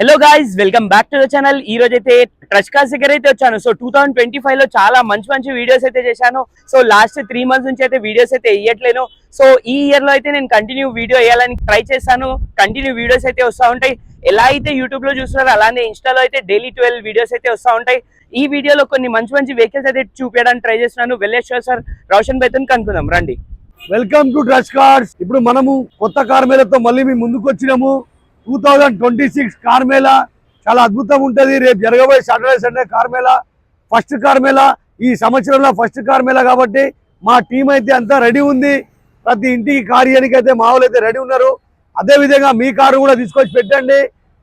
Hello guys, welcome back to the channel. ఈ రోజు అయితే ట్రస్ట్ కార్స్ దగ్గర అయితే వచ్చాను. సో 2025 లో చాలా మంచి వీడియోస్ అయితే చేశాను. సో లాస్ట్ 3 months నుంచి అయితే వీడియోస్ అయితే వేయట్లేను. సో ఈ ఇయర్ లో అయితే నేను కంటిన్యూ వీడియో వేయాలని ట్రై చేస్తాను. కంటిన్యూ వీడియోస్ అయితే వస్తూ ఉంటాయి. ఎలా అయితే యూట్యూబ్ లో చూస్తున్నారో అలానే ఇన్స్టాలో అయితే డైలీ 12 వీడియోస్ అయితే వస్తూ ఉంటాయి. ఈ వీడియోలో కొన్ని మంచి వెహికల్స్ అయితే చూపించడానికి ట్రై చేస్తున్నాను. వెళ్ళేశ్వర్ సార్ రోషన్ బైతన్ కనుక్కుందాం రండి. Welcome to trust cars. ఇప్పుడు మనము కొత్త కార్ మేళతో మళ్ళీ మీ ముందుకు వచ్చినాము. 2026 కార్ మేళ చాలా అద్భుతంగా ఉంటుంది. రేపు జరగబోయే Saturday Sunday car Mela first car Mela, ఈ సంవత్సరంలో ఫస్ట్ కార్ మేళ కాబట్టి మా టీం అయితే అంతా రెడీ ఉంది. ప్రతి ఇంటికి కార్ ఇయడానికి అయితే మా వాళ్ళు అయితే రెడీ ఉన్నారు. అదేవిధంగా మీ కారు కూడా తీసుకొచ్చి పెట్టండి.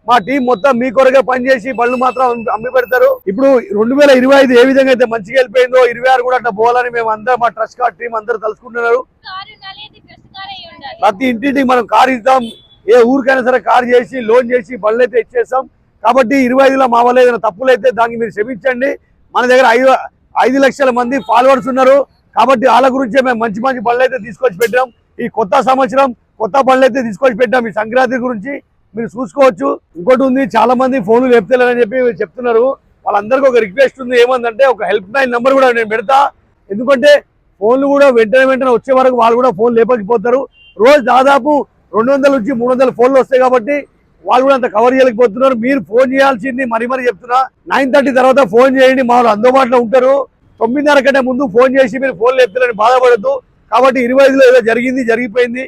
మా టీం మొత్తం మీ కొరకే పనిచేసి బళ్ళు మాత్రం అమ్మి పెడతారు. ఇప్పుడు 2025 ఏ విధంగా అయితే మంచిగా వెళ్ళిపోయిందో 26 కూడా అట్లా పోవాలని మేము అందరం మా ట్రస్ట్ కార్ టీం అందరూ తలుసుకుంటున్నారు. ప్రతి ఇంటికి మనం కార్ ఇద్దాం, ఏ ఊరికైనా సరే కార్ చేసి లోన్ చేసి బళ్ళు అయితే ఇచ్చేస్తాం. కాబట్టి 25లో మా వల్ల ఏదైనా తప్పులు అయితే దానికి మీరు క్షమించండి. మన దగ్గర 5 లక్షల మంది ఫాలోవర్స్ ఉన్నారు కాబట్టి వాళ్ళ గురించే మేము మంచి బళ్ళు అయితే తీసుకొచ్చి పెట్టాం. ఈ కొత్త సంవత్సరం కొత్త బళ్ళు అయితే తీసుకొచ్చి పెట్టాం. ఈ సంక్రాంతి గురించి మీరు చూసుకోవచ్చు. ఇంకోటి ఉంది, చాలా మంది ఫోన్లు లేపుతలేరని చెప్పి చెప్తున్నారు. వాళ్ళందరికీ ఒక రిక్వెస్ట్ ఉంది. ఏమందంటే ఒక హెల్ప్ లైన్ నెంబర్ కూడా నేను పెడతా. ఎందుకంటే ఫోన్లు కూడా వెంటనే వచ్చే వరకు వాళ్ళు కూడా ఫోన్ లేపకపోతారు. రోజు దాదాపు 200 నుంచి 300 ఫోన్లు వస్తాయి కాబట్టి వాళ్ళు కూడా అంత కవర్ చేయలేకపోతున్నారు. మీరు ఫోన్ చేయాల్సింది మరీ చెప్తున్నా, 9:30 తర్వాత ఫోన్ చేయండి. మా వాళ్ళు అందుబాటులో ఉంటారు. 9:30 కంటే ముందు ఫోన్ చేసి మీరు ఫోన్ లేపుతారని బాధపడద్దు. కాబట్టి 25లో ఏదో జరిగిపోయింది.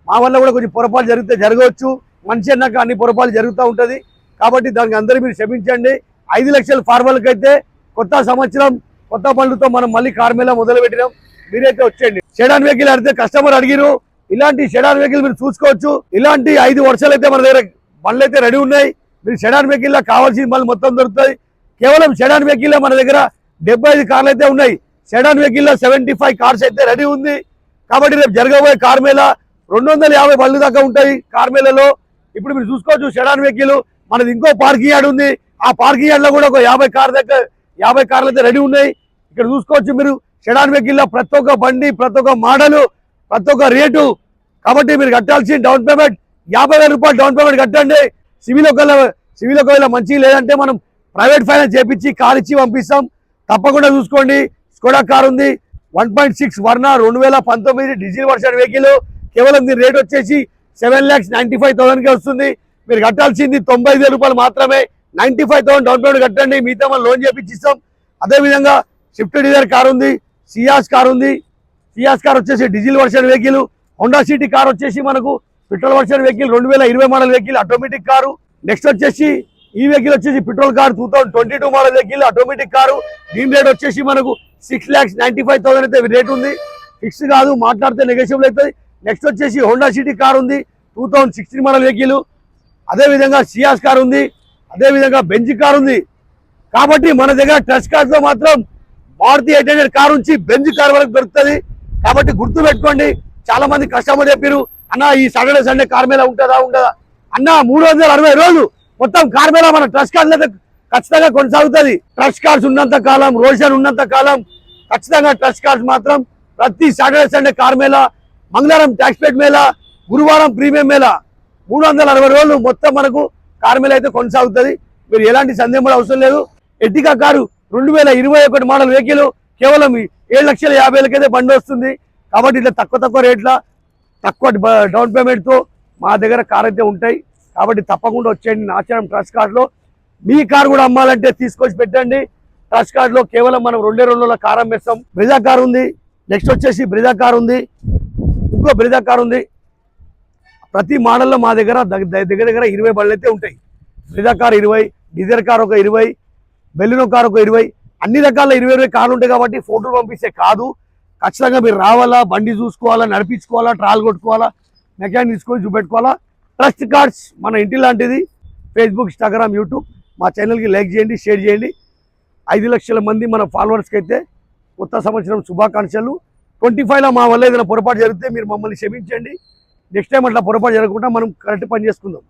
మా వల్ల కూడా కొంచెం పొరపాటు జరగవచ్చు. మనిషి అన్నాక అన్ని పొరపాటు జరుగుతూ ఉంటుంది. కాబట్టి దానికి అందరూ మీరు క్షమించండి. 5 లక్షల ఫార్మర్లకి అయితే కొత్త సంవత్సరం కొత్త పనులతో మనం మళ్ళీ కార్ మేళ మొదలు పెట్టినాం. మీరైతే వచ్చేయండి. సెడాన్ వెహికల్ అడిగితే కస్టమర్ అడిగిరు. ఇలాంటి సెడాన్ వెహికల్ మీరు చూసుకోవచ్చు. ఇలాంటి 5 వర్షాలు అయితే మన దగ్గర బండ్లు అయితే రెడీ ఉన్నాయి. మీరు సెడాన్ వెహికల్ లో కావాల్సిన బండ్లు మొత్తం దొరుకుతాయి. కేవలం సెడాన్ వెహికల్ మన దగ్గర 75 కార్లు అయితే ఉన్నాయి. సెడాన్ వెహికల్ లో 75 కార్స్ అయితే రెడీ ఉంది. కాబట్టి రేపు జరగబోయే కార్ మేళ 250 బండ్లు దాకా ఉంటాయి కార్ మేళలో. ఇప్పుడు మీరు చూసుకోవచ్చు సెడాన్ వెహికల్ మనది. ఇంకో పార్కింగ్ యార్డ్ ఉంది. ఆ పార్కింగ్ యార్డ్ లో కూడా ఒక 50 కార్లు అయితే రెడీ ఉన్నాయి. ఇక్కడ చూసుకోవచ్చు మీరు సెడాన్ వెహికల్ లో ప్రతి ఒక్క బండి, ప్రతి ఒక్క మోడల్, ప్రతి ఒక్క రేటు. కాబట్టి మీరు కట్టాల్సిన డౌన్ పేమెంట్ 50,000 రూపాయలు డౌన్ పేమెంట్ కట్టండి. సివిల్ ఒకవేళ మంచి లేదంటే మనం ప్రైవేట్ ఫైనాన్స్ చేపించి కార్ ఇచ్చి పంపిస్తాం. తప్పకుండా చూసుకోండి. స్కోడా కార్ ఉంది, 1.6 వర్నా 2019 డీజిల్ వర్షన్ వెహికల్. కేవలం దీని రేట్ వచ్చేసి 7,95,000కే వస్తుంది. మీరు కట్టాల్సింది 90,000 రూపాయలు మాత్రమే. 95,000 డౌన్ పేమెంట్ కట్టండి. మిగతా మనం లోన్ చేపించిస్తాం. అదేవిధంగా స్విఫ్ట్ డిజైర్ కార్ ఉంది, సియాస్ కార్ ఉంది. సియాస్ కార్ వచ్చేసి diesel version vehicle. Honda city car వచ్చేసి మనకు petrol version vehicle, 2020 model vehicle, automatic car. Next వచ్చేసి ఈ వెహికల్ వచ్చేసి petrol car 2022 model vehicle, automatic car. దీని రేట్ వచ్చేసి మనకు 6,95,000 అయితే రేట్ ఉంది. ఫిక్స్ కాదు, మాట్లాడితే నెగోషియబుల్ అవుతుంది. నెక్స్ట్ వచ్చేసి హోండా సిటీ కార్ ఉంది, 2016 మోడల్ వెహికల్. అదేవిధంగా సియాస్ కార్ ఉంది, అదేవిధంగా బెంజ్ కార్ ఉంది. కాబట్టి మన దగ్గర ట్రస్ట్ కార్స్ లో మాత్రం మారుతి 800 కార్ నుంచి బెంజ్ కార్ వరకు దొరుకుతుంది. కాబట్టి గుర్తు పెట్టుకోండి. చాలా మంది కస్టమర్ చెప్పారు, అన్న ఈ సాటర్డే సండే కార్ మేళ ఉంటుందా అన్న. 360 రోజులు మొత్తం కార్ మేళ మన ట్రస్ట్ కార్స్ అయితే ఖచ్చితంగా కొనసాగుతుంది. ట్రస్ట్ కార్స్ ఉన్నంత కాలం, రోషన్ ఉన్నంత కాలం ఖచ్చితంగా ట్రస్ట్ కార్స్ మాత్రం ప్రతి సాటర్డే సండే కార్ మేళ, మంగళవారం ట్యాక్స్ పేట్ మేళ, గురువారం ప్రీమియం మేళ, 360 రోజులు మొత్తం మనకు కార్ మేళ అయితే కొనసాగుతుంది. మీరు ఎలాంటి సందేహం కూడా అవసరం లేదు. ఎర్టిగా కారు 2021 మోడల్ వెహికల్ కేవలం 7,50,000 అయితే బండి వస్తుంది. కాబట్టి ఇట్లా తక్కువ రేట్ల తక్కువ డౌన్ పేమెంట్తో మా దగ్గర కార్ అయితే ఉంటాయి. కాబట్టి తప్పకుండా వచ్చేయండి నాచారం ట్రస్ట్ కార్డ్లో. మీ కార్ కూడా అమ్మాలంటే తీసుకొచ్చి పెట్టండి. ట్రస్ట్ కార్డ్లో కేవలం మనం 2 రోజుల కార్ అమ్మేస్తాం. బ్రిజా కార్ ఉంది, నెక్స్ట్ వచ్చేసి బ్రిజా కార్ ఉంది, ఇంకో బ్రిజా కార్ ఉంది. ప్రతి మోడల్లో మా దగ్గర దగ్గర 20 బండ్లు అయితే ఉంటాయి. బ్రిజా కార్ 20, డిజైర్ కార్ ఒక 20, బెలినో కార్ ఒక 20, అన్ని రకాల 20 కార్లు ఉంటాయి. కాబట్టి ఫోటోలు పంపిస్తే కాదు, ఖచ్చితంగా మీరు రావాలా, బండి చూసుకోవాలా, నడిపించుకోవాలా, ట్రాల్ కొట్టుకోవాలా, మెకానిక్ తీసుకొని చూపెట్టుకోవాలా. ట్రస్ట్ కార్డ్స్ మన ఇంటి లాంటిది. ఫేస్బుక్, ఇన్స్టాగ్రామ్, యూట్యూబ్ మా ఛానల్కి లైక్ చేయండి, షేర్ చేయండి. 5 లక్షల మంది మన ఫాలోవర్స్కి అయితే కొత్త సంవత్సరం శుభాకాంక్షలు. 25లో మా వల్ల ఏదైనా పొరపాటు జరిగితే మీరు మమ్మల్ని క్షమించండి. నెక్స్ట్ టైం అట్లా పొరపాటు జరగకుండా మనం కరెక్ట్ పని చేసుకుందాం.